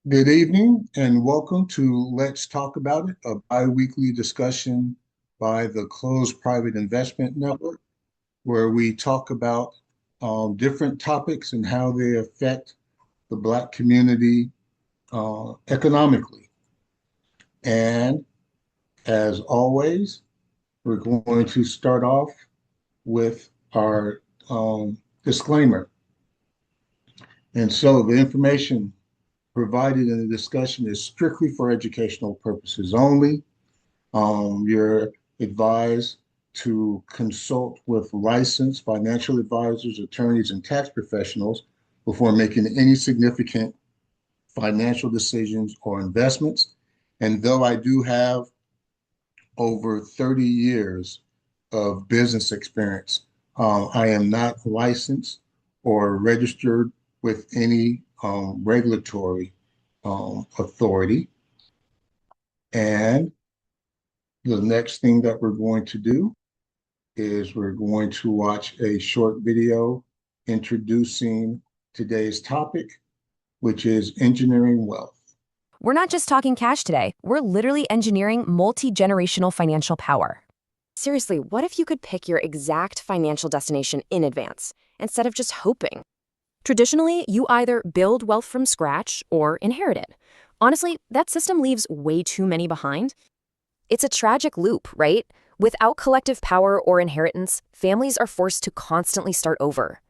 Good evening and welcome to Let's Talk About It, a bi-weekly discussion by the Closed Private Investment Network, where we talk about different topics and how they affect the Black community economically. And as always, we're going to start off with our disclaimer. And so the information provided in the discussion is strictly for educational purposes only. You're advised to consult with licensed financial advisors, attorneys, and tax professionals before making any significant financial decisions or investments. And though I do have over 30 years of business experience, I am not licensed or registered with any regulatory authority. And the next thing that we're going to do is we're going to watch a short video introducing today's topic, which is engineering wealth. We're not just talking cash today. We're literally engineering multi-generational financial power. Seriously, what if you could pick your exact financial destination in advance, instead of just hoping? Traditionally, you either build wealth from scratch or inherit it. Honestly, that system leaves way too many behind. It's a tragic loop, right? Without collective power or inheritance, families are forced to constantly start over.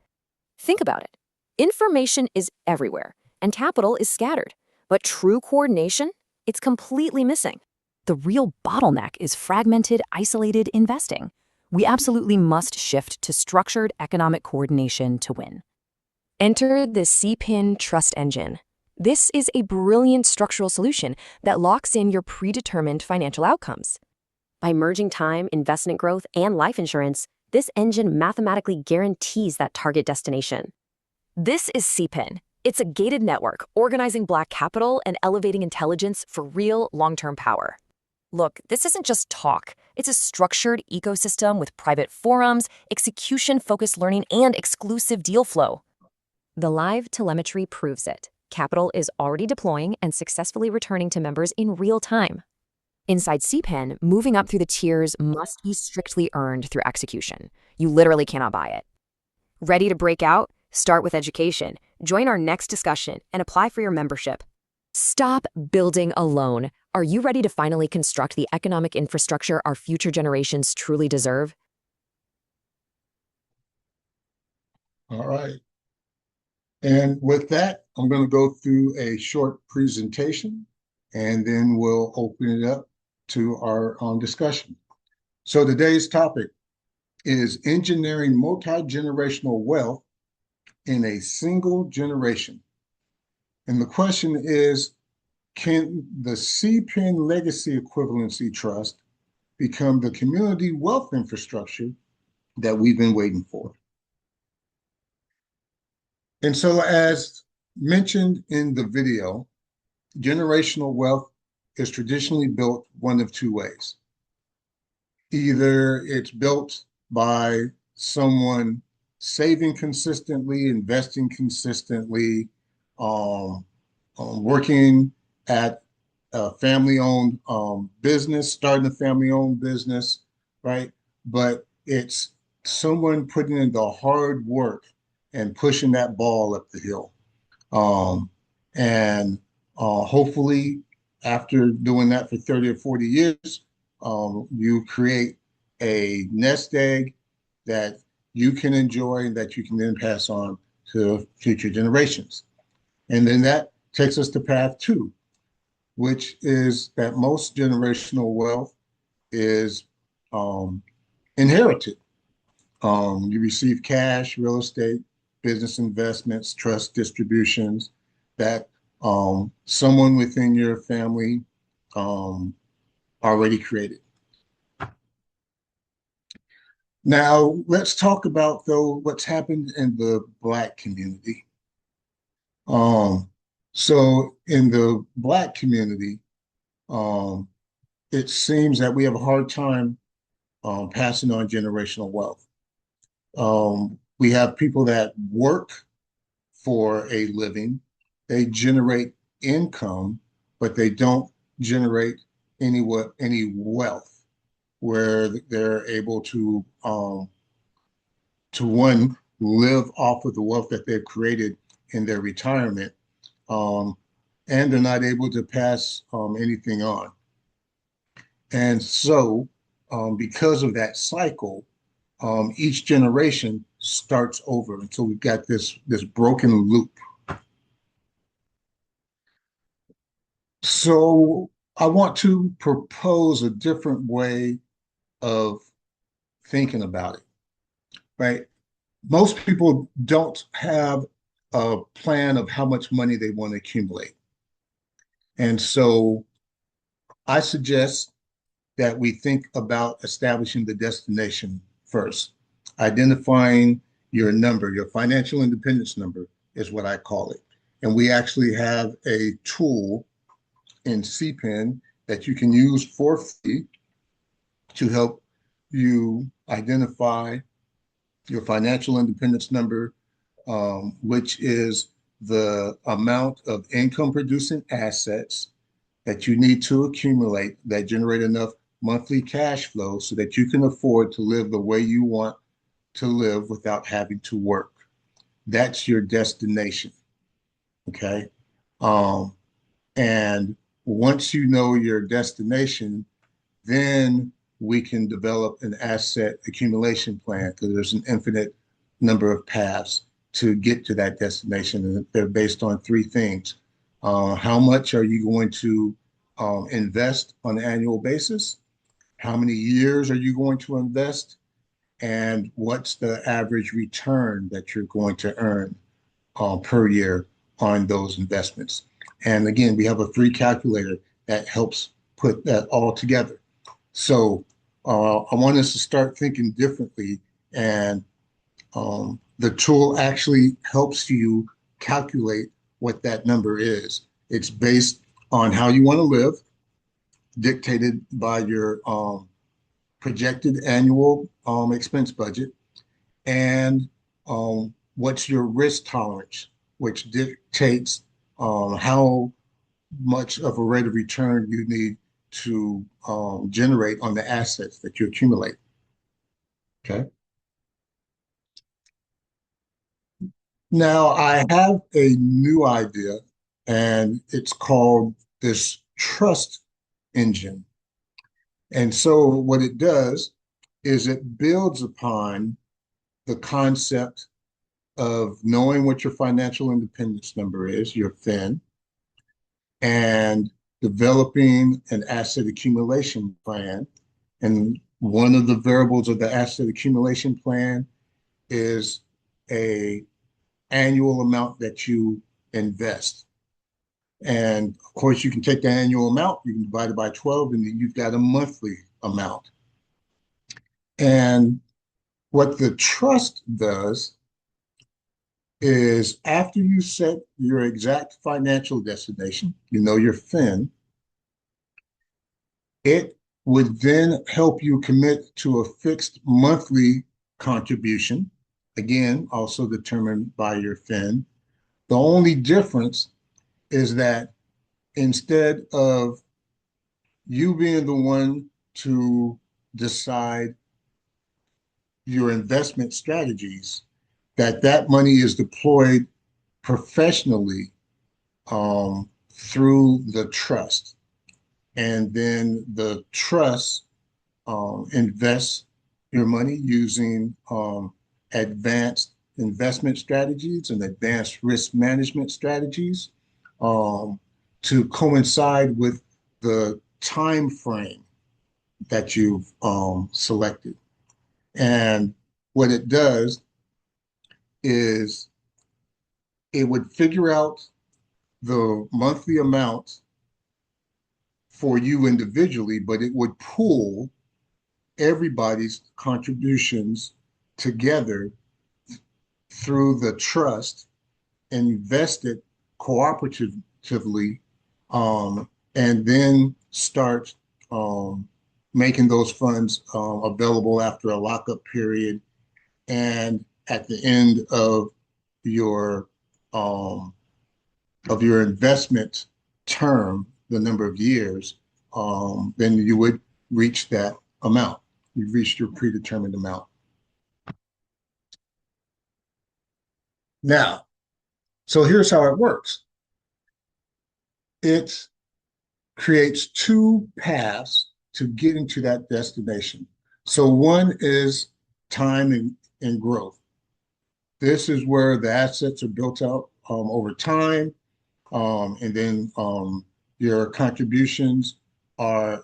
Think about it. Information is everywhere, and capital is scattered. But true coordination, it's completely missing. The real bottleneck is fragmented, isolated investing. We absolutely must shift to structured economic coordination to win. Enter the CPIN Trust Engine. This is a brilliant structural solution that locks in your predetermined financial outcomes. By merging time, investment growth, and life insurance, this engine mathematically guarantees that target destination. This is CPIN. It's a gated network organizing Black capital and elevating intelligence for real long-term power. Look, this isn't just talk. It's a structured ecosystem with private forums, execution-focused learning, and exclusive deal flow. The live telemetry proves it. Capital is already deploying and successfully returning to members in real time. Inside CPIN, moving up through the tiers must be strictly earned through execution. You literally cannot buy it. Ready to break out? Start with education. Join our next discussion and apply for your membership. Stop building alone. Are you ready to finally construct the economic infrastructure our future generations truly deserve? All right. And with that, I'm going to go through a short presentation and then we'll open it up to our discussion. So today's topic is engineering multi-generational wealth in a single generation. And the question is, can the CPIN Legacy Equivalency Trust become the community wealth infrastructure that we've been waiting for? And so, as mentioned in the video, generational wealth is traditionally built one of two ways. Either it's built by someone saving consistently, investing consistently, working at a family-owned business, starting a family-owned business, right? But it's someone putting in the hard work and pushing that ball up the hill. And hopefully, after doing that for 30 or 40 years, you create a nest egg that you can enjoy and that you can then pass on to future generations. And then that takes us to path two, which is that most generational wealth is inherited. You receive cash, real estate, business investments, trust distributions that someone within your family already created. Now, let's talk about, though, what's happened in the Black community. So in the Black community, it seems that we have a hard time passing on generational wealth. We have people that work for a living. They generate income, but they don't generate any wealth where they're able to one, live off of the wealth that they've created in their retirement, um, and they're not able to pass anything on. And so, because of that cycle, each generation starts over until we've got this broken loop. So, I want to propose a different way of thinking about it, right? Most people don't have a plan of how much money they want to accumulate. And so I suggest that we think about establishing the destination first, identifying your number, your financial independence number is what I call it. And we actually have a tool in CPIN that you can use for free to help you identify your financial independence number, which is the amount of income producing assets that you need to accumulate that generate enough monthly cash flow so that you can afford to live the way you want to live without having to work. That's your destination. Okay. Um, and once you know your destination, then we can develop an asset accumulation plan because there's an infinite number of paths to get to that destination. And they're based on three things. How much are you going to invest on an annual basis? How many years are you going to invest? And what's the average return that you're going to earn per year on those investments? And again, we have a free calculator that helps put that all together. So I want us to start thinking differently, and the tool actually helps you calculate what that number is. It's based on how you want to live, dictated by your projected annual expense budget, and what's your risk tolerance, which dictates how much of a rate of return you need to generate on the assets that you accumulate. Okay. Now I have a new idea, and it's called this trust engine. And so what it does is it builds upon the concept of knowing what your financial independence number is, your FIN, and developing an asset accumulation plan. And one of the variables of the asset accumulation plan is a annual amount that you invest. And of course, you can take the annual amount, you can divide it by 12, and then you've got a monthly amount. And what the trust does is after you set your exact financial destination, you know your FIN, it would then help you commit to a fixed monthly contribution, again, also determined by your FIN. The only difference is that instead of you being the one to decide your investment strategies, that money is deployed professionally through the trust. And then the trust invests your money using advanced investment strategies and advanced risk management strategies to coincide with the time frame that you've selected. And what it does is it would figure out the monthly amount for you individually, but it would pool everybody's contributions together through the trust and invest it cooperatively, and then start making those funds available after a lockup period and at the end um, of your investment term, the number of years, then you would reach that amount. You've reached your predetermined amount. Now, so here's how it works. It creates two paths to getting to that destination. So one is time and growth. This is where the assets are built up over time, and then your contributions are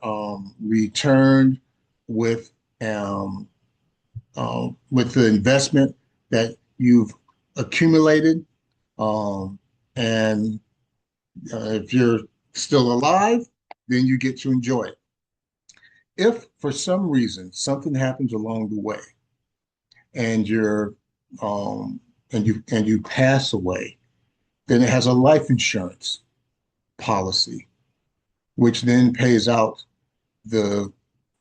returned with with the investment that you've accumulated. And if you're still alive, then you get to enjoy it. If for some reason something happens along the way and you're and you pass away, then it has a life insurance policy, which then pays out the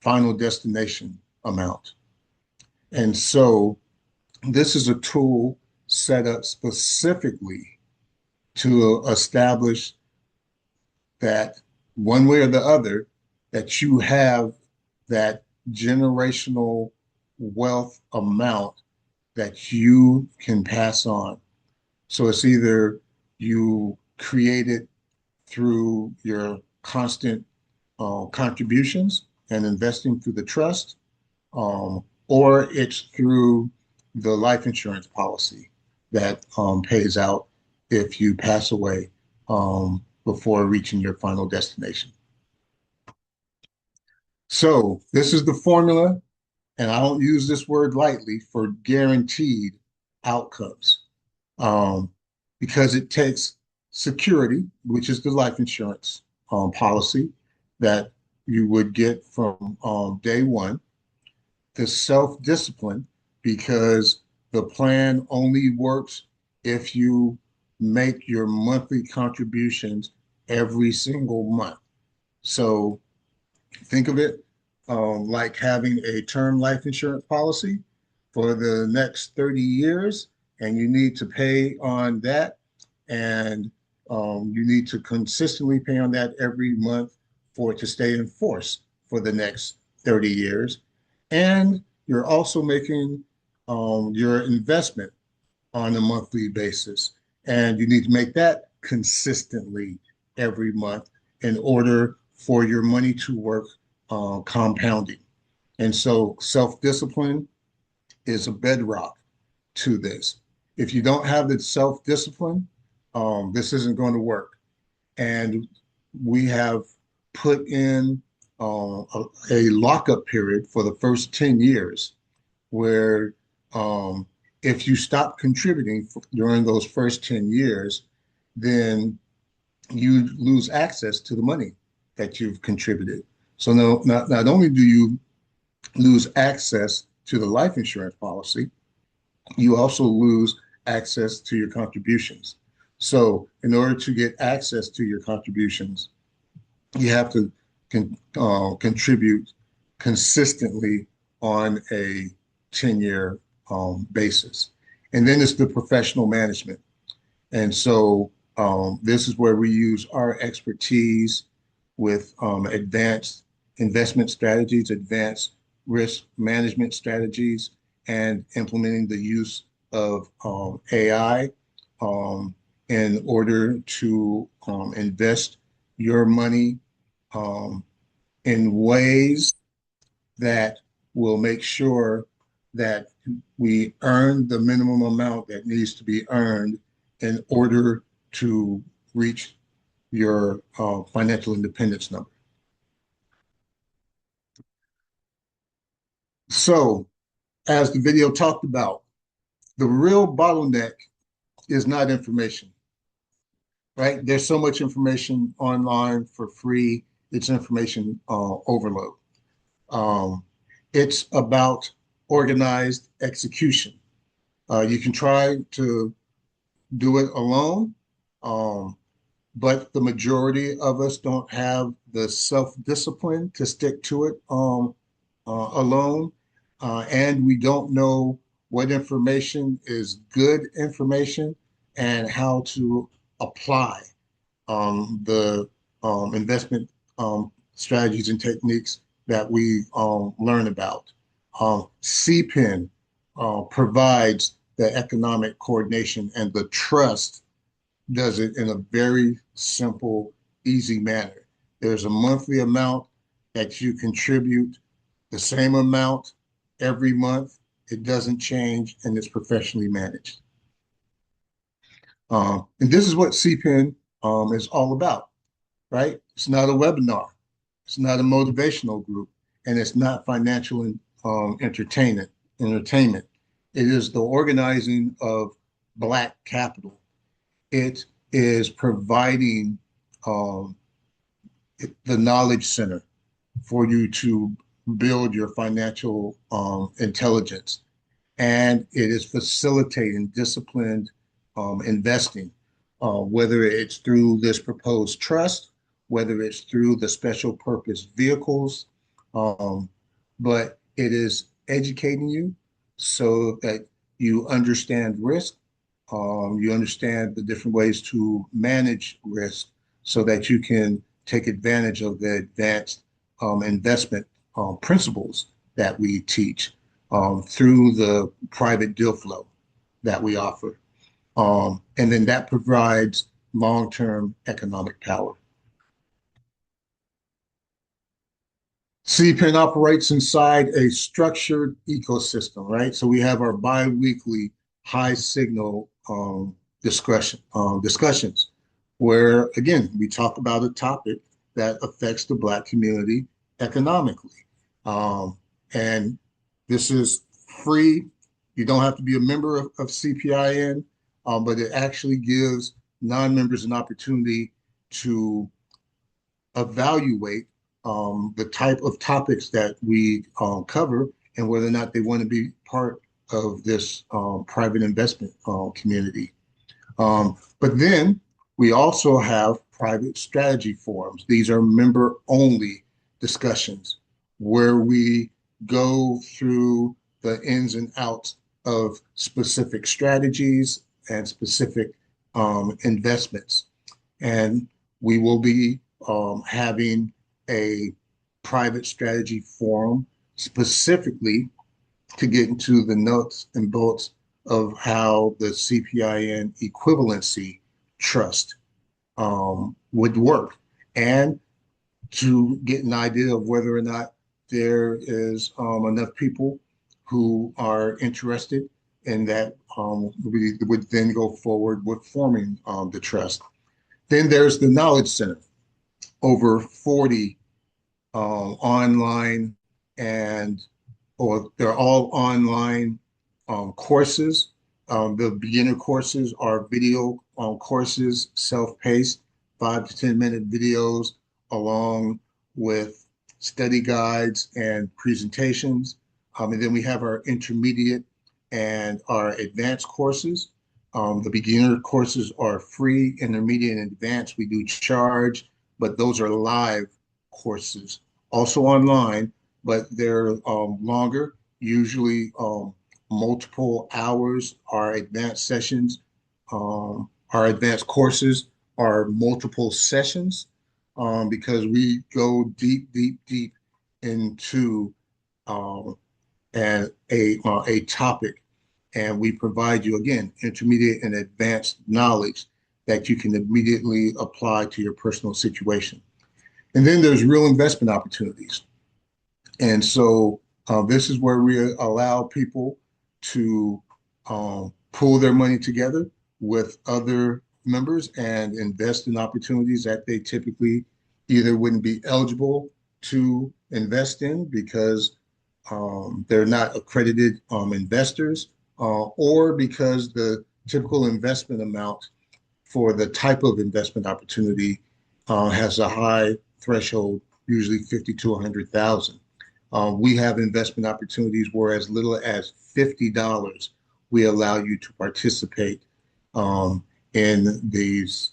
final destination amount. And so this is a tool set up specifically to establish that one way or the other, that you have that generational wealth amount that you can pass on. So it's either you create it through your constant contributions and investing through the trust, or it's through the life insurance policy that pays out if you pass away before reaching your final destination. So this is the formula, and I don't use this word lightly, for guaranteed outcomes, because it takes security, which is the life insurance policy that you would get from day one, the self-discipline, because the plan only works if you make your monthly contributions every single month. So think of it like having a term life insurance policy for the next 30 years, and you need to pay on that, and you need to consistently pay on that every month for it to stay in force for the next 30 years. And you're also making your investment on a monthly basis, and you need to make that consistently every month in order for your money to work compounding. And so self-discipline is a bedrock to this. If you don't have the self-discipline, this isn't going to work. And we have put in a lockup period for the first 10 years where if you stop contributing during those first 10 years, then you lose access to the money that you've contributed. So not only do you lose access to the life insurance policy, you also lose access to your contributions. So in order to get access to your contributions, you have to contribute consistently on a 10-year basis. And then it's the professional management. And so this is where we use our expertise with advanced investment strategies, advanced risk management strategies, and implementing the use of AI in order to invest your money in ways that will make sure that we earn the minimum amount that needs to be earned in order to reach your financial independence number. So, as the video talked about, the real bottleneck is not information, right? There's so much information online for free. It's information overload. It's about organized execution. You can try to do it alone, but the majority of us don't have the self-discipline to stick to it alone, and we don't know what information is good information and how to apply the investment strategies and techniques that we learn about. CPIN provides the economic coordination, and the trust does it in a very simple, easy manner. There's a monthly amount that you contribute, the same amount every month. It doesn't change, and it's professionally managed. And this is what CPIN is all about, right? It's not a webinar, it's not a motivational group, and it's not financial entertainment. Entertainment. It is the organizing of Black capital. It is providing um, the knowledge center for you to build your financial intelligence. And it is facilitating disciplined investing, whether it's through this proposed trust, whether it's through the special purpose vehicles, um, but it is educating you so that you understand risk, you understand the different ways to manage risk so that you can take advantage of the advanced investment principles that we teach through the private deal flow that we offer. And then that provides long-term economic power. CPIN operates inside a structured ecosystem, right? So we have our biweekly high signal discussions where, again, we talk about a topic that affects the Black community economically. Um, and this is free. You don't have to be a member of CPIN, but it actually gives non-members an opportunity to evaluate the type of topics that we cover and whether or not they want to be part of this private investment community. But then we also have private strategy forums. These are member only discussions where we go through the ins and outs of specific strategies and specific investments. And we will be having a private strategy forum specifically to get into the nuts and bolts of how the CPIN equivalency trust would work and to get an idea of whether or not there is enough people who are interested in that we would then go forward with forming the trust. Then there's the Knowledge Center, over 40 online and or they're all online courses. The beginner courses are video courses, self-paced, 5 to 10 minute videos, along with study guides and presentations. And then we have our intermediate and our advanced courses. The beginner courses are free, intermediate and advanced, we do charge, but those are live courses, also online, but they're longer, usually multiple hours. Our advanced sessions, our advanced courses are multiple sessions because we go deep, deep, deep into um, a topic, and we provide you again intermediate and advanced knowledge that you can immediately apply to your personal situation. And then there's real investment opportunities. And so this is where we allow people to pull their money together with other members and invest in opportunities that they typically either wouldn't be eligible to invest in because they're not accredited investors, or because the typical investment amount for the type of investment opportunity has a high threshold, usually 50 to 100,000. We have investment opportunities where as little as $50 we allow you to participate in these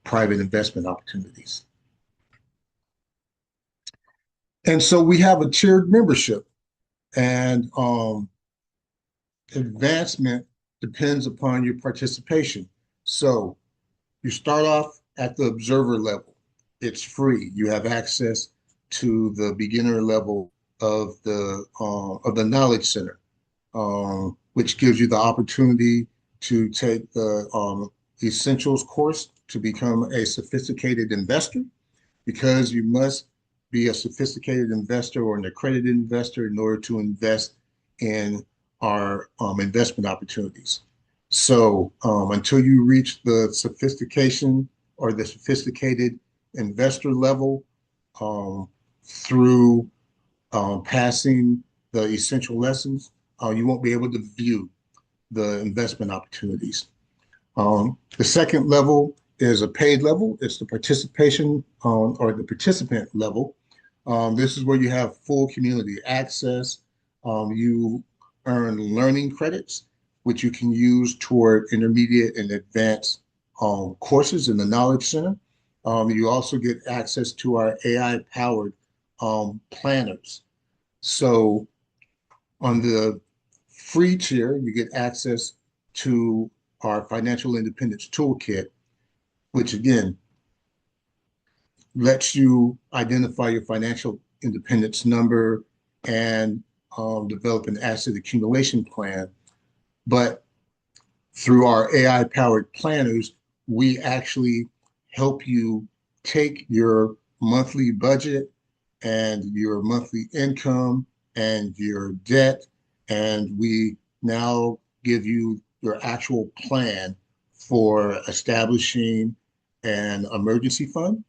private investment opportunities. And so we have a tiered membership, and advancement depends upon your participation. So you start off at the observer level. it's free. You have access to the beginner level of the Knowledge Center, which gives you the opportunity to take the Essentials course to become a sophisticated investor, because you must be a sophisticated investor or an accredited investor in order to invest in our investment opportunities. So until you reach the sophistication or the sophisticated investor level um, through passing the essential lessons, you won't be able to view the investment opportunities. The second level is a paid level. It's the participation or the participant level. This is where you have full community access. You earn learning credits, which you can use toward intermediate and advanced courses in the Knowledge Center. You also get access to our AI-powered planners. So on the free tier, you get access to our financial independence toolkit, which again lets you identify your financial independence number and develop an asset accumulation plan. But through our AI powered planners, we actually help you take your monthly budget and your monthly income and your debt, and we now give you your actual plan for establishing an emergency fund,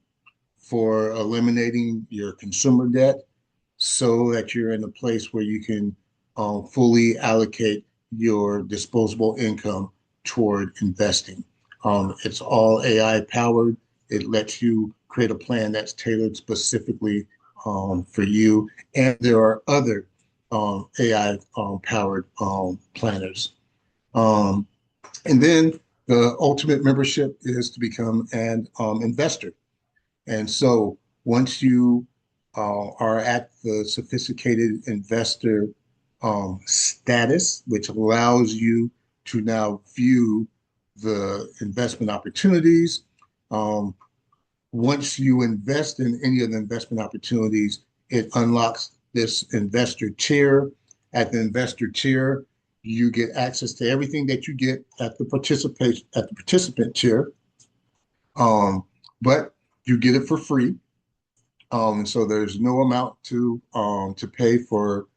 for eliminating your consumer debt, so that you're in a place where you can fully allocate your disposable income toward investing. It's all AI powered. It lets you create a plan that's tailored specifically for you. And there are other AI powered planners. Um, and then the ultimate membership is to become an investor. And so once you are at the sophisticated investor status, which allows you to now view the investment opportunities. Once you invest in any of the investment opportunities, it unlocks this investor tier. At the investor tier, you get access to everything that you get at the participant tier, but you get it for free. So there's no amount to pay for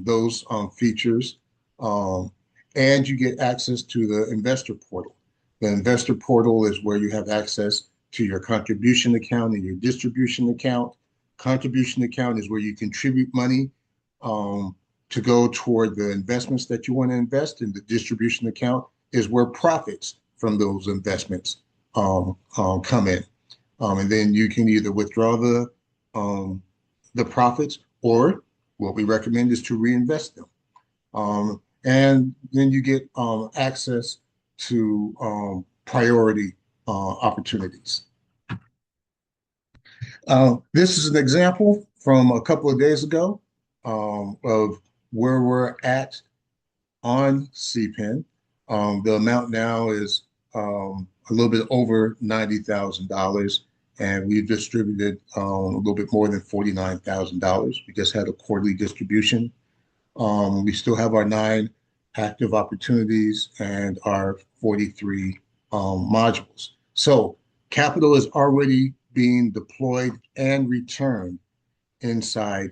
those features, um, and you get access to the investor portal. The investor portal is where you have access to your contribution account and your distribution account. Contribution account is where you contribute money to go toward the investments that you want to invest in. The distribution account is where profits from those investments come in. And then you can either withdraw the profits, or what we recommend is to reinvest them. And then you get access to priority opportunities. This is an example from a couple of days ago of where we're at on CPIN. The amount now is a little bit over $90,000, and we've distributed a little bit more than $49,000. We just had a quarterly distribution. We still have our 9 active opportunities and our 43 modules. So capital is already being deployed and returned inside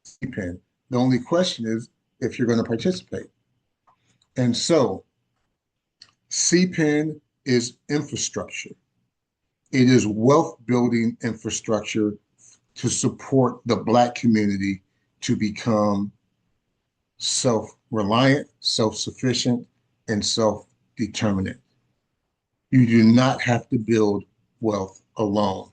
CPIN. The only question is if you're going to participate. And so CPIN is infrastructure. It is wealth building infrastructure to support the Black community to become self-reliant, self-sufficient, and self-determinant. You do not have to build wealth alone.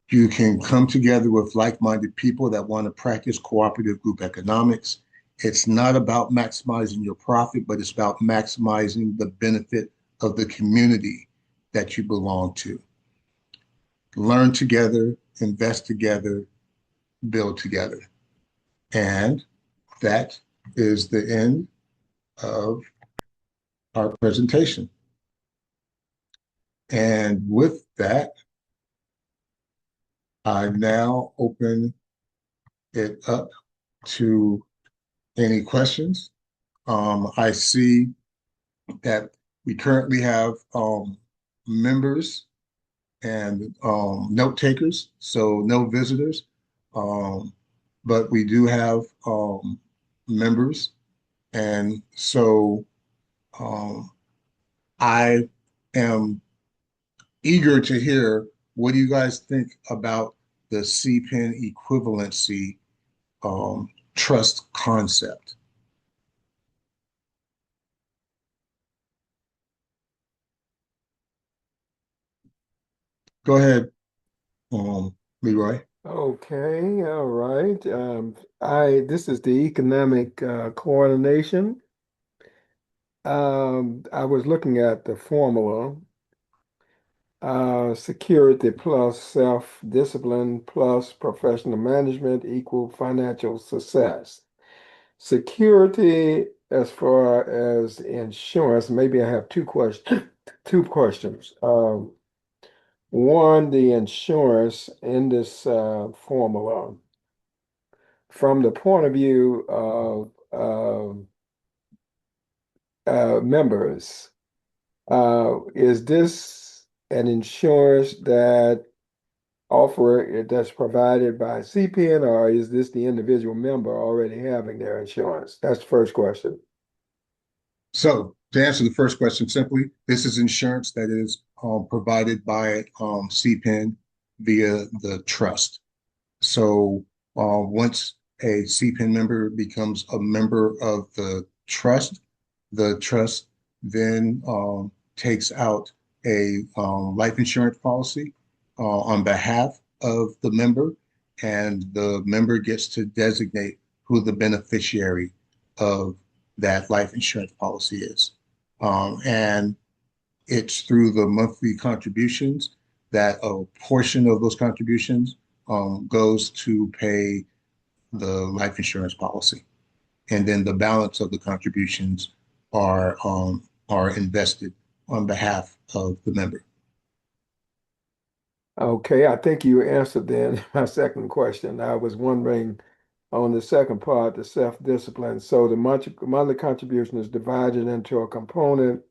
You can come together with like-minded people that want to practice cooperative group economics. It's not about maximizing your profit, but it's about maximizing the benefit of the community that you belong to. Learn together, invest together, build together. And that is the end of our presentation. And with that, I now open it up to any questions. I see that we currently have members and note takers, so no visitors. Um, but we do have members, and so um, I am eager to hear what do you guys think about the CPIN equivalency trust concept. Go ahead, Leroy. Okay, all right. I This is the economic coordination. I was looking at the formula, security plus self-discipline plus professional management equal financial success. Security as far as insurance, maybe I have two questions. Two questions. One, the insurance in this formula from the point of view of members, is this an insurance that's provided by CPN, or is this the individual member already having their insurance? That's the first question. So, to answer the first question simply, this is insurance that is provided by CPIN via the trust. So, once a CPIN member becomes a member of the trust then takes out a life insurance policy on behalf of the member, and the member gets to designate who the beneficiary of that life insurance policy is. And it's through the monthly contributions that a portion of those contributions goes to pay the life insurance policy, and then the balance of the contributions are invested on behalf of the member. Okay, I think you answered then my second question. I was wondering on the second part, the self-discipline. So the monthly contribution is divided into a component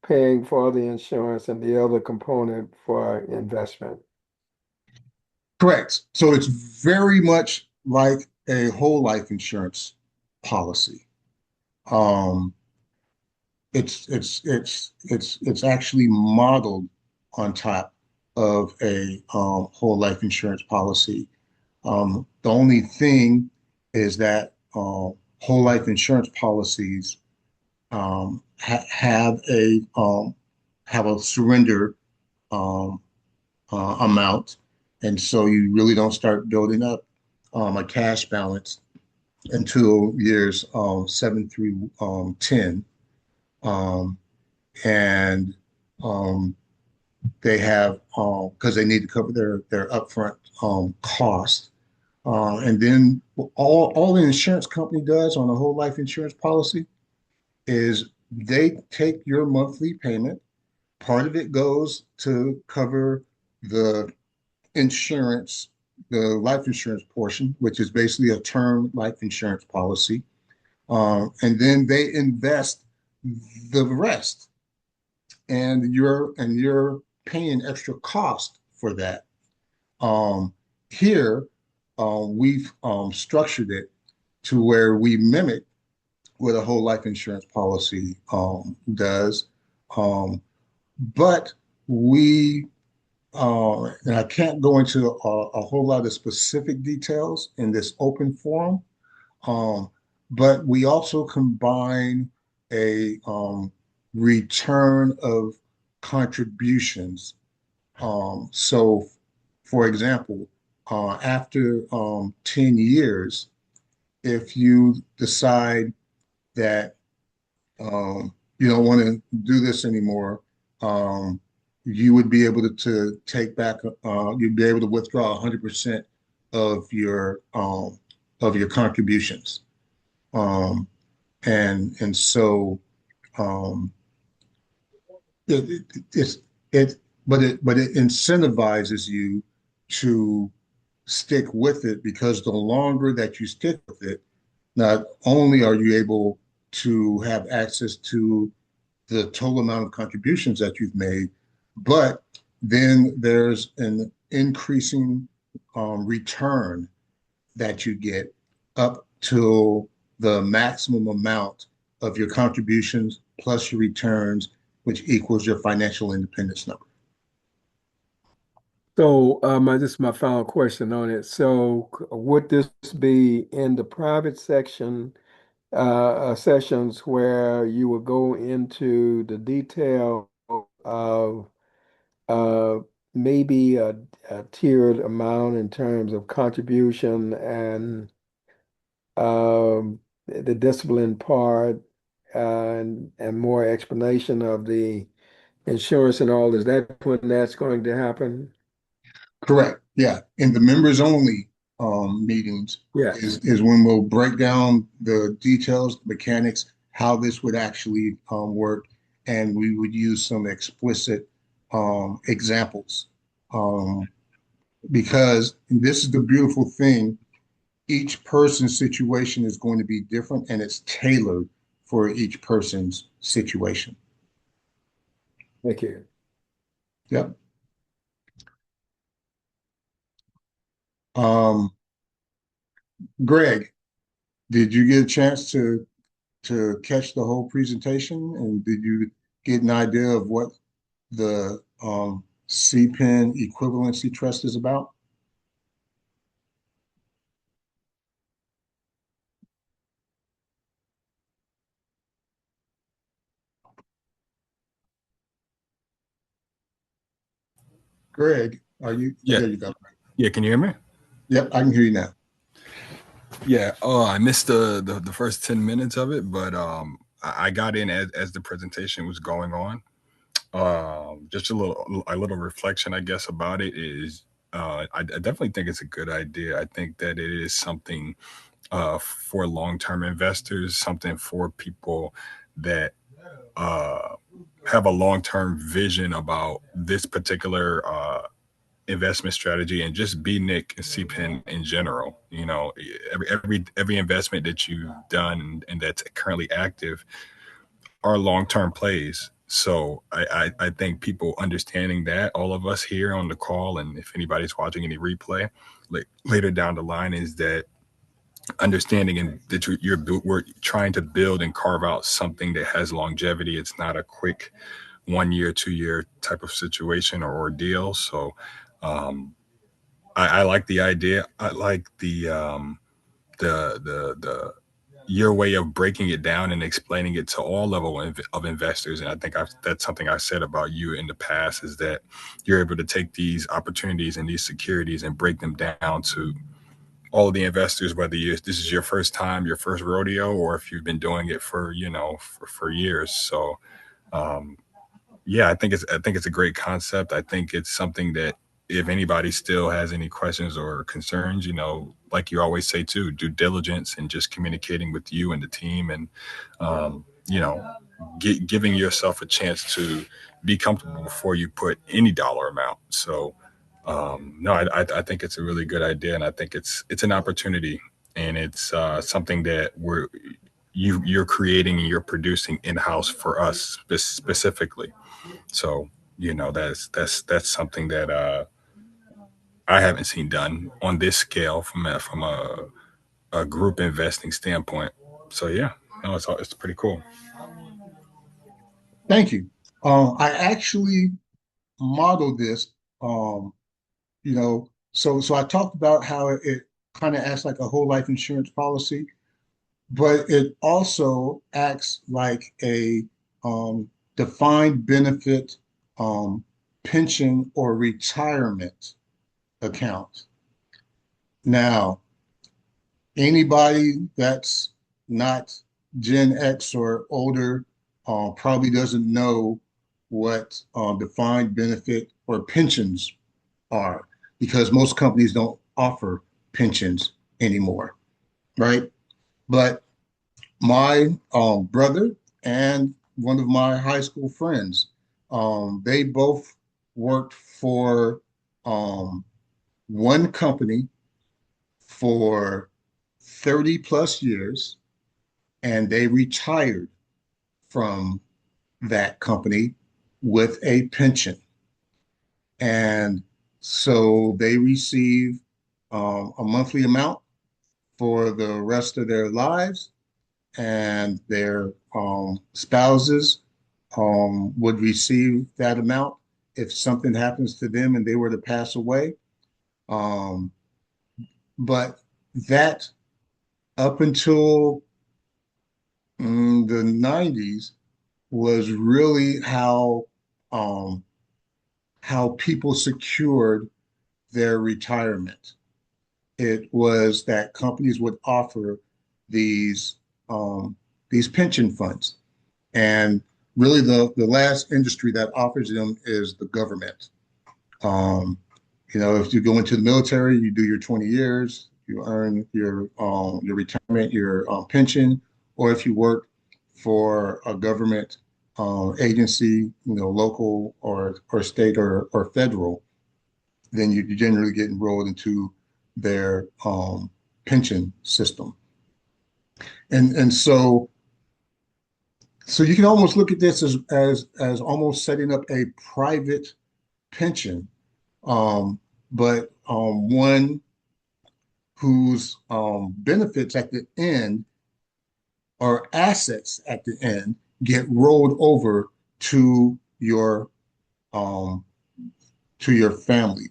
paying for the insurance and the other component for investment. Correct. So it's very much like a whole life insurance policy. Um, it's actually modeled on top of a whole life insurance policy. The only thing is that whole life insurance policies have a surrender um, amount, and so you really don't start building up a cash balance until years 7 through 10. Um, and they have because they need to cover their upfront cost. And then all the insurance company does on a whole life insurance policy is they take your monthly payment. Part of it goes to cover the insurance, the life insurance portion, which is basically a term life insurance policy. And then they invest the rest, and you're paying extra cost for that. Um, Here, we've structured it to where we mimic what a whole life insurance policy does, um, but we and I can't go into a whole lot of specific details in this open forum, um, but we also combine a return of contributions. So, for example, after 10 years, if you decide that you don't want to do this anymore, you would be able to take back, you'd be able to withdraw 100% of your contributions. Um, and so um, it, it's it but it incentivizes you to stick with it, because the longer that you stick with it, not only are you able to have access to the total amount of contributions that you've made, but then there's an increasing return that you get up to the maximum amount of your contributions plus your returns, which equals your financial independence number. So, this is my final question on it. So, would this be in the private sessions where you will go into the detail of uh, maybe a tiered amount in terms of contribution and the discipline part, and more explanation of the insurance and all? Is that when that's going to happen? Correct. Yeah. In the members only meetings Yes. is when we'll break down the details, the mechanics, how this would actually work, and we would use some explicit examples. Um, because this is the beautiful thing, each person's situation is going to be different and it's tailored for each person's situation. Thank you. Yep. Um, Greg, did you get a chance to catch the whole presentation? And did you get an idea of what the CPIN Equivalency Trust is about? Greg, are you? Yeah, There you go. yeah. Can you hear me? Yep, I can hear you now. Yeah. Oh, I missed the first 10 minutes of it, but I got in as the presentation was going on. Just a little reflection, I guess, about it is I definitely think it's a good idea. I think that it is something for long-term investors, something for people that uh, have a long-term vision about this particular investment strategy and just be Nick and CPIN in general. Every investment that you've done and that's currently active are long-term plays. So I think people understanding that, all of us here on the call, and if anybody's watching any replay later down the line, is that understanding and that we're trying to build and carve out something that has longevity. It's not a quick 1 year, 2 year type of situation or ordeal. So um, I like the idea. I like the your way of breaking it down and explaining it to all level of investors. And I think that's something I said about you in the past, is that you're able to take these opportunities and these securities and break them down to all of the investors, whether this is your first time, your first rodeo, or if you've been doing it for for years. So um, yeah, I think it's a great concept. I think it's something that if anybody still has any questions or concerns, like you always say too, due diligence and just communicating with you and the team, and um, you know, giving yourself a chance to be comfortable before you put any dollar amount. So no, I think it's a really good idea, and I think it's an opportunity, and it's something that you're creating and you're producing in house for us specifically. So that's something that I haven't seen done on this scale from a group investing standpoint. So yeah, no, it's pretty cool. Thank you. I actually modeled this, um, so I talked about how it kind of acts like a whole life insurance policy, but it also acts like a defined benefit um, pension or retirement account. Now, anybody that's not Gen X or older probably doesn't know what defined benefit or pensions are, because most companies don't offer pensions anymore, right? But my brother and one of my high school friends, they both worked for um, one company for 30 plus years, and they retired from that company with a pension. And so they receive a monthly amount for the rest of their lives, and their spouses would receive that amount if something happens to them and they were to pass away. Um, but that up until the 90s was really um, how people secured their retirement. It was that companies would offer these um, these pension funds, and really the last industry that offers them is the government. Um, if you go into the military, you do your 20 years, you earn your retirement, your pension, or if you work for a government agency, local or state or federal, then you generally get enrolled into their pension system. And so you can almost look at this as almost setting up a private pension, but one whose benefits at the end or assets at the end get rolled over to your um, to your family.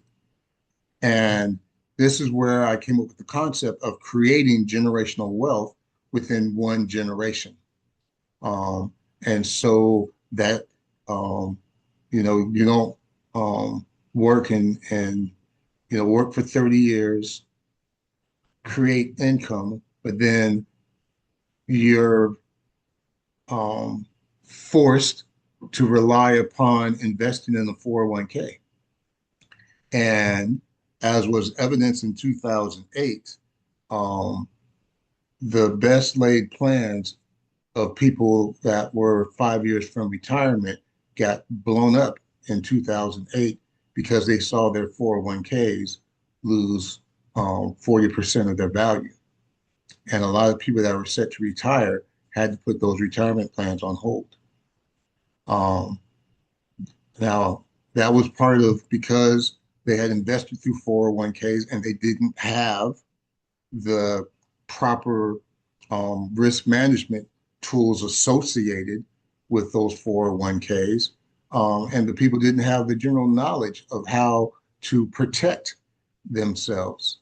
And this is where I came up with the concept of creating generational wealth within one generation. Um, and so that you don't work and work for 30 years, create income, but then you're forced to rely upon investing in the 401k. And as was evidenced in 2008, um, the best laid plans of people that were 5 years from retirement got blown up in 2008 because they saw their 401ks lose 40% of their value. And a lot of people that were set to retire had to put those retirement plans on hold. Um, Now, that was part of because they had invested through 401ks and they didn't have the proper risk management tools associated with those 401ks. And the people didn't have the general knowledge of how to protect themselves.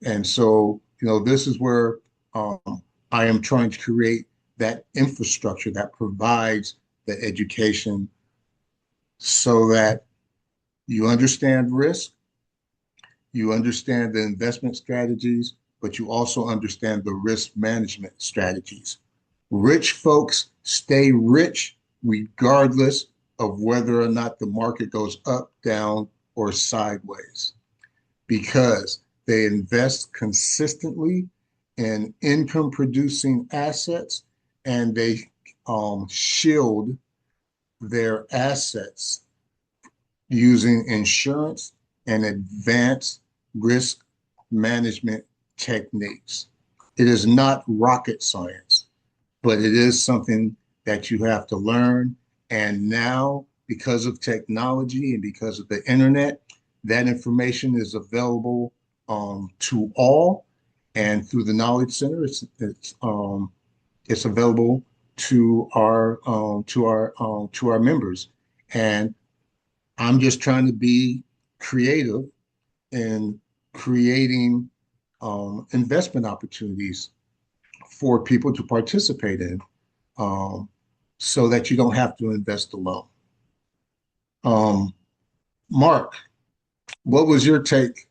And so, this is where um, I am trying to create that infrastructure that provides the education so that you understand risk, you understand the investment strategies, but you also understand the risk management strategies. Rich folks stay rich regardless of whether or not the market goes up, down, or sideways because they invest consistently in income producing assets and they shield their assets using insurance and advanced risk management techniques. It is not rocket science, but it is something that you have to learn. And now, because of technology and because of the internet, that information is available to all. And through the Knowledge Center, it's available to our members. And I'm just trying to be creative in creating investment opportunities for people to participate in um, so that you don't have to invest alone. Um, Mark, what was your take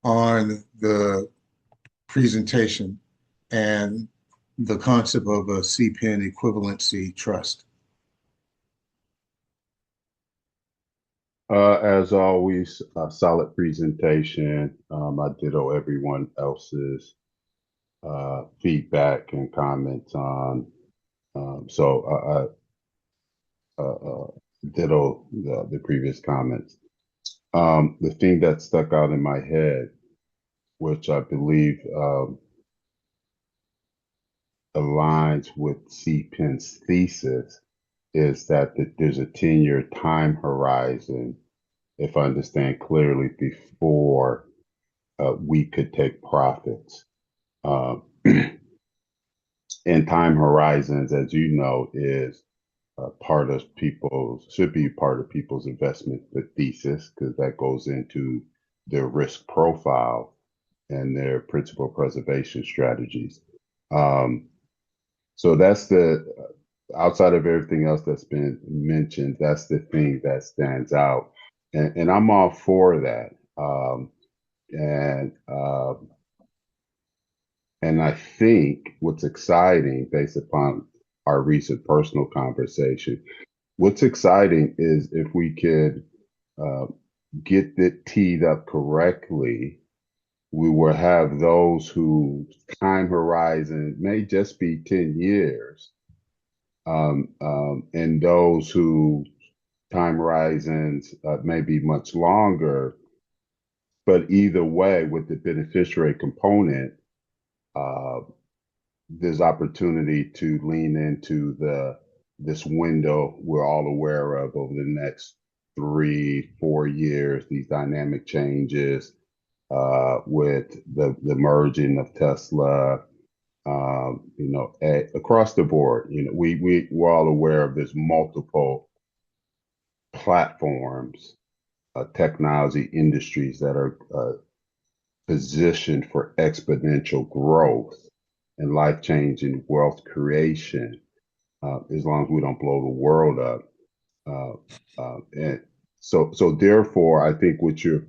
on the presentation and the concept of a CPIN equivalency trust? As always, a solid presentation. I ditto everyone else's feedback and comments on. So I ditto the previous comments. The thing that stuck out in my head which I believe aligns with CPIN's thesis, is that there's a 10-year time horizon, if I understand clearly, before we could take profits. Um, and time horizons, as you know, is should be part of people's investment thesis, because that goes into their risk profile and their principal preservation strategies. So that's outside of everything else that's been mentioned, that's the thing that stands out. And I'm all for that. And and I think what's exciting, based upon our recent personal conversation, what's exciting is if we could uh, get it teed up correctly, we will have those whose time horizon may just be 10 years, and those who time horizons may be much longer. But either way, with the beneficiary component, uh, there's opportunity to lean into this window we're all aware of over the next 3-4 years, these dynamic changes with the merging of Tesla, across the board. We're all aware of there's multiple platforms, technology industries that are positioned for exponential growth and life-changing wealth creation, as long as we don't blow the world up. And so therefore, I think what you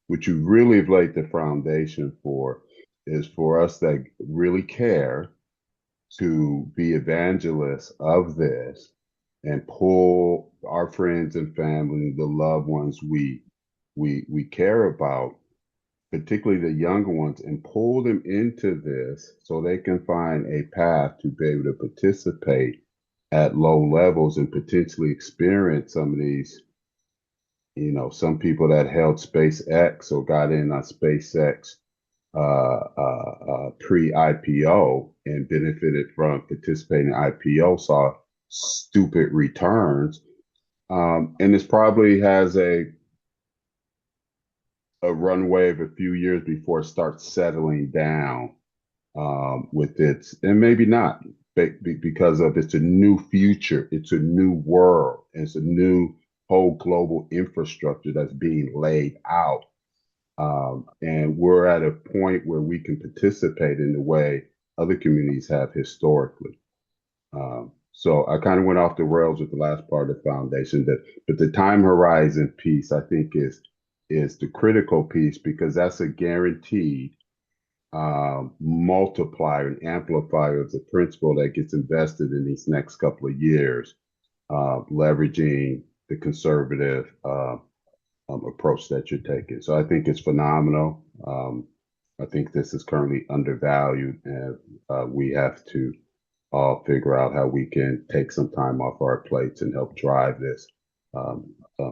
really have laid the foundation for is for us that really care to be evangelists of this and pull our friends and family, the loved ones we care about, particularly the younger ones, and pull them into this so they can find a path to be able to participate at low levels and potentially experience some of these. Some people that held SpaceX or got in on SpaceX pre-IPO and benefited from participating in IPO saw stupid returns, and this probably has a runway of a few years before it starts settling down with its, and maybe not, because of it's a new future, it's a new world, it's a new whole global infrastructure that's being laid out. And we're at a point where we can participate in the way other communities have historically. So I kind of went off the rails with the last part of the foundation, but the time horizon piece, I think, is the critical piece, because that's a guaranteed multiplier and amplifier of the principal that gets invested in these next couple of years, leveraging the conservative approach that you're taking. So I think it's phenomenal. I think this is currently undervalued, and we have to all figure out how we can take some time off our plates and help drive this,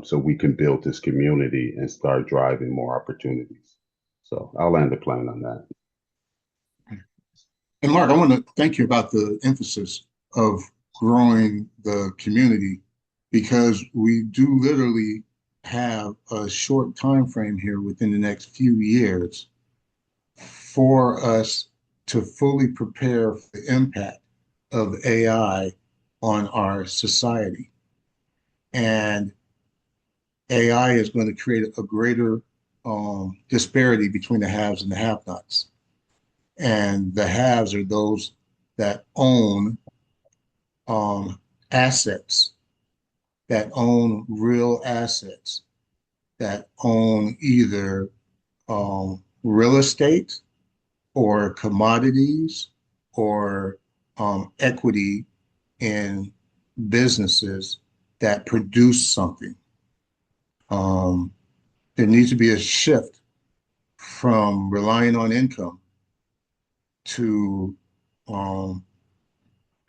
so we can build this community and start driving more opportunities. So I'll land the plane on that. And Mark, I want to thank you about the emphasis of growing the community, because we do literally have a short time frame here within the next few years for us to fully prepare for the impact of AI on our society. And AI is going to create a greater disparity between the haves and the have-nots. And the haves are those that own assets, that own real assets, that own either real estate or commodities or equity in businesses that produce something. There needs to be a shift from relying on income to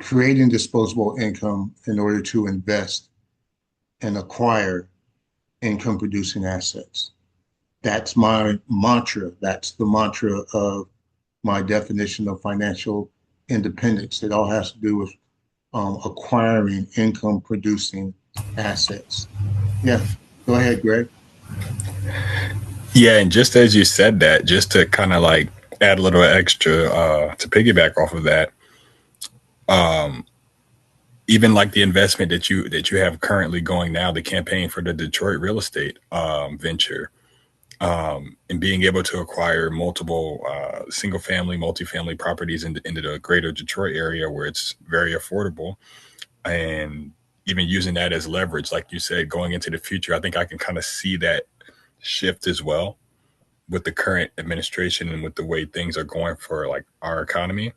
creating disposable income in order to invest and acquire income producing assets. That's my mantra. That's the mantra of my definition of financial independence. It all has to do with acquiring income producing assets. Yeah, go ahead, Greg. Yeah, and just as you said that, just to kind of like add a little extra to piggyback off of that, um, even like the investment that you have currently going now, the campaign for the Detroit real estate venture, and being able to acquire multiple single family, multifamily properties into the greater Detroit area where it's very affordable, and even using that as leverage, like you said, going into the future, I think I can kind of see that shift as well with the current administration and with the way things are going for like our economy.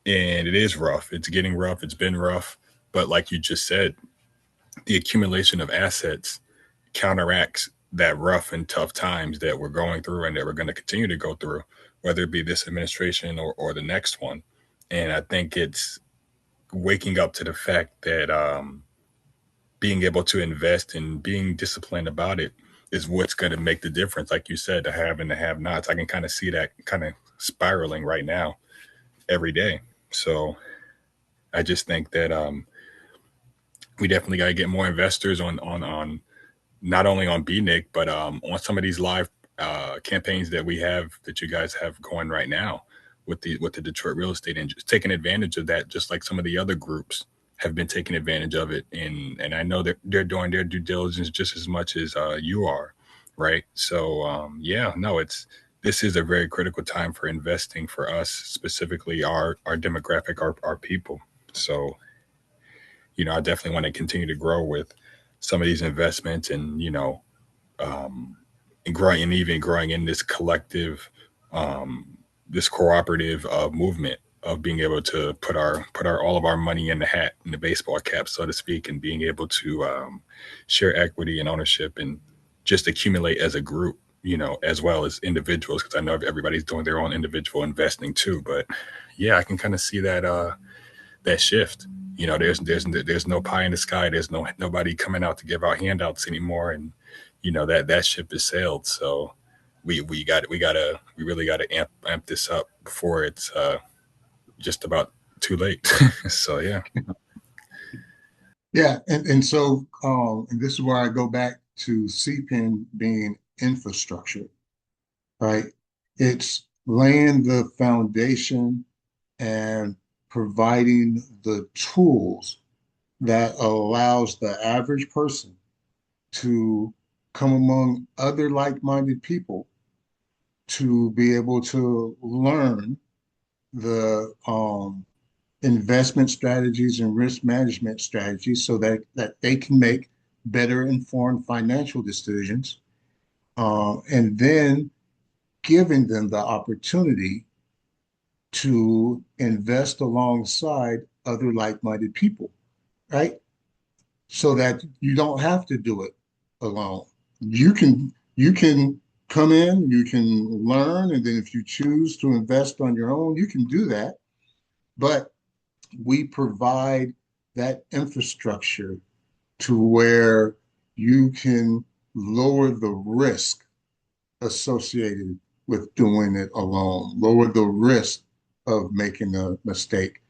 And it is rough. It's getting rough. It's been rough. But like you just said, the accumulation of assets counteracts that rough and tough times that we're going through and that we're going to continue to go through, whether it be this administration or the next one. And I think it's waking up to the fact that being able to invest and being disciplined about it is what's going to make the difference. Like you said, the have and the have nots. I can kind of see that kind of spiraling right now every day. So I just think that we definitely got to get more investors on not only on BNIC, but on some of these live campaigns that we have that you guys have going right now with the Detroit real estate and just taking advantage of that, just like some of the other groups have been taking advantage of it. And I know that they're doing their due diligence just as much as you are, right? So yeah, no, this is a very critical time for investing for us, specifically our demographic, our people. So I definitely want to continue to grow with some of these investments and um, and growing and even growing in this collective, this cooperative movement of being able to put our all of our money in the hat, in the baseball cap, so to speak, and being able to share equity and ownership and just accumulate as a group, as well as individuals, because I know everybody's doing their own individual investing too. But yeah, I can kind of see that shift. There's no pie in the sky. There's nobody coming out to give out handouts anymore, and that ship has sailed. So we really gotta amp this up before it's just about too late. So yeah. Yeah, and so and this is where I go back to CPIN being infrastructure, right? It's laying the foundation and providing the tools that allows the average person to come among other like-minded people to be able to learn the investment strategies and risk management strategies so that they can make better informed financial decisions, and then giving them the opportunity to invest alongside other like-minded people, right? So that you don't have to do it alone. You can come in, you can learn, and then if you choose to invest on your own, you can do that. But we provide that infrastructure to where you can lower the risk associated with doing it alone, lower the risk of making a mistake.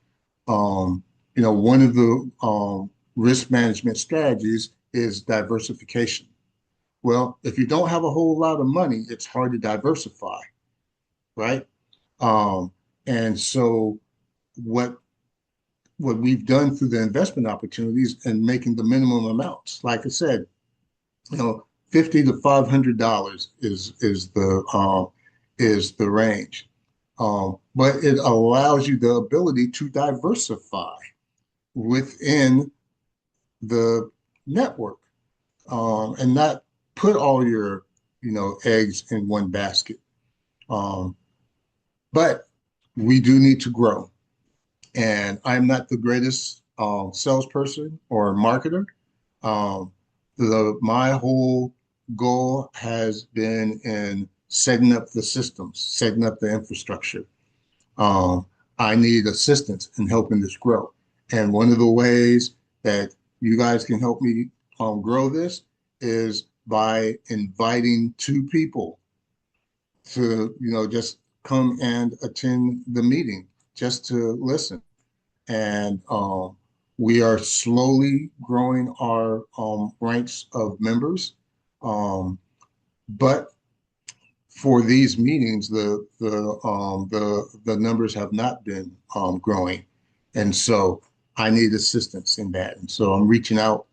One of the risk management strategies is diversification. Well, if you don't have a whole lot of money, it's hard to diversify, right? Um, and so what what we've done through the investment opportunities and making the minimum amounts, like I said, 50 to $500 is the range. But it allows you the ability to diversify within the network, and not put all your eggs in one basket. Um, but we do need to grow, and I'm not the greatest salesperson or marketer. Um, my whole goal has been in setting up the systems, setting up the infrastructure. Um, I need assistance in helping this grow. And one of the ways that you guys can help me grow this is by inviting two people to, just come and attend the meeting just to listen. And we are slowly growing our ranks of members. But for these meetings, the numbers have not been growing, and so I need assistance in that. And so I'm reaching out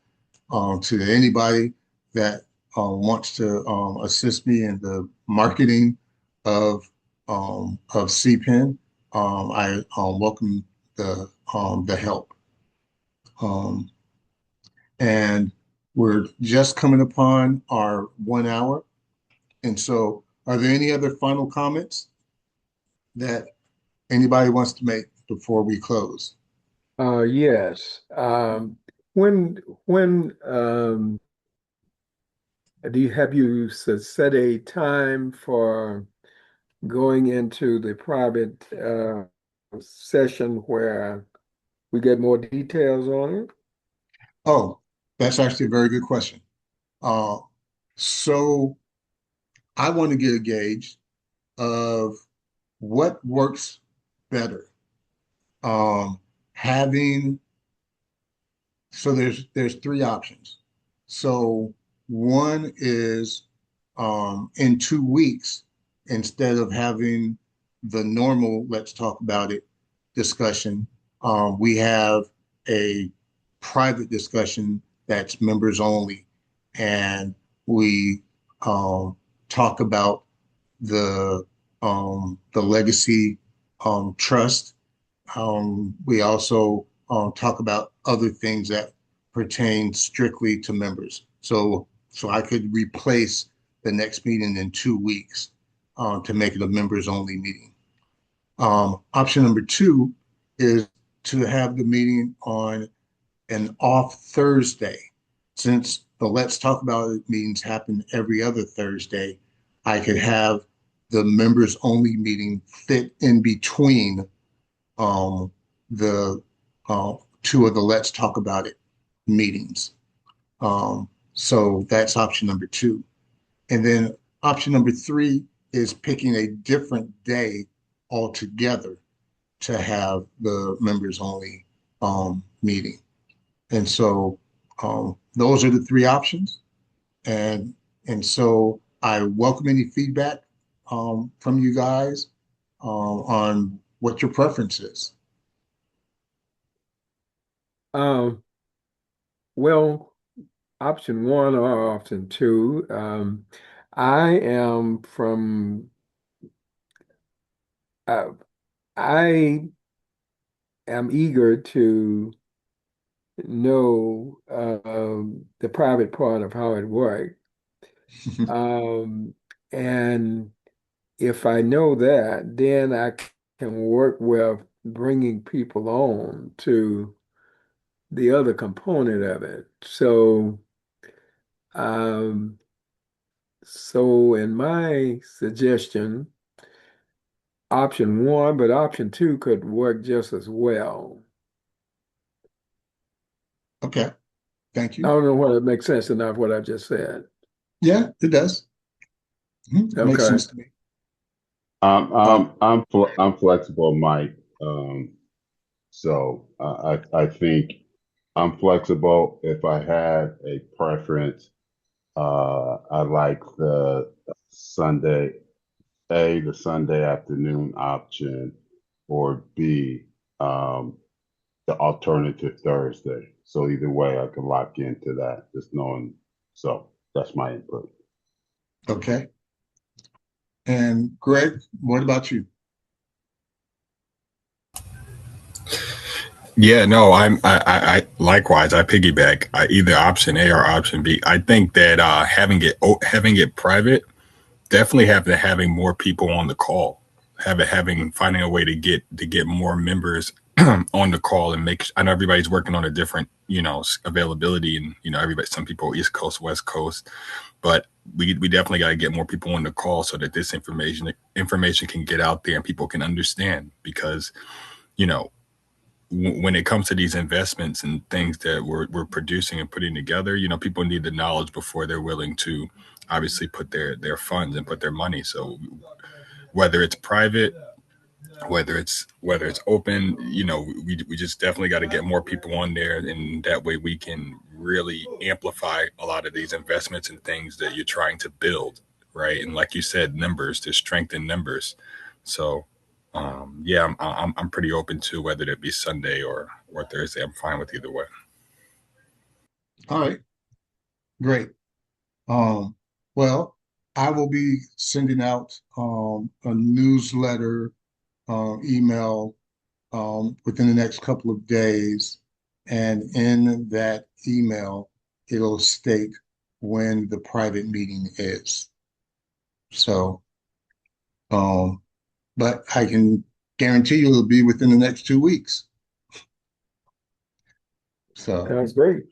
to anybody that wants to assist me in the marketing of CPIN. I welcome the help. Um, and we're just coming upon our 1 hour. And so, are there any other final comments that anybody wants to make before we close? Yes. When have you set a time for going into the private session where we get more details on it? Oh, that's actually a very good question. Uh, so I want to get a gauge of what works better. Having So there's three options. So one is in 2 weeks, instead of having the normal let's talk about it discussion, we have a private discussion that's members only, and we talk about the legacy trust. We also talk about other things that pertain strictly to members. So I could replace the next meeting in 2 weeks to make it a members only meeting. Option number two is to have the meeting on an off Thursday. Since the Let's Talk About It meetings happen every other Thursday, I could have the members only meeting fit in between um, the two of the Let's Talk About It meetings. So that's option number two. And then option number three is picking a different day altogether to have the members only meeting. And so those are the three options. And so I welcome any feedback from you guys on what your preference is. Um, well, option one or option two. I am from uh, I am eager to know the private part of how it works. Um, and if I know that, then I can work with bringing people on to the other component of it. Um, so in my suggestion, option one, but option two could work just as well. Okay, thank I you. don't know whether it makes sense or not what I just said. Yeah, it does. It makes Okay. sense to me. Uh, I'm flexible, Mike. So I think I'm flexible. If I had a preference, I like the Sunday afternoon option, or B, um, the alternative Thursday. So either way, I can lock into that, just knowing. So that's my input. okay. And Greg, what about you? Yeah, no, I likewise, I piggyback either option A or option B. I think that having it private, definitely having more people on the call, finding a way to get more members on the call and I know everybody's working on a different, availability, and everybody, some people East Coast, West Coast, but we definitely got to get more people on the call so that this information can get out there and people can understand, because you know when it comes to these investments and things that we're producing and putting together, people need the knowledge before they're willing to obviously put their funds and put their money. So whether it's private, whether it's open, we just definitely got to get more people on there, and that way we can really amplify a lot of these investments and things that you're trying to build, right? And like you said, numbers, there's strength in numbers. So yeah, I'm pretty open to whether it be Sunday or Thursday. I'm fine with either way. All right, great. Well, I will be sending out a newsletter, email within the next couple of days. And in that email, it'll state when the private meeting is. So, but I can guarantee you it'll be within the next 2 weeks. So, That's great.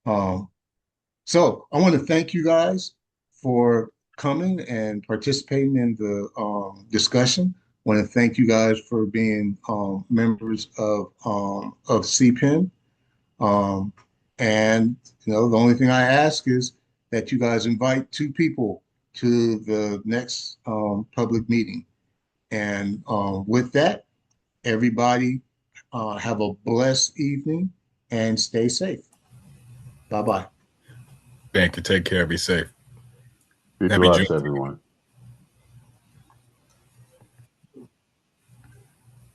so I want to thank you guys for coming and participating in the discussion. I want to thank you guys for being members of CPIN. And the only thing I ask is that you guys invite 2 people to the next public meeting. And with that, everybody have a blessed evening and stay safe. Bye-bye. Thank you. Take care. Be safe. Be Happy blessed, June. everyone.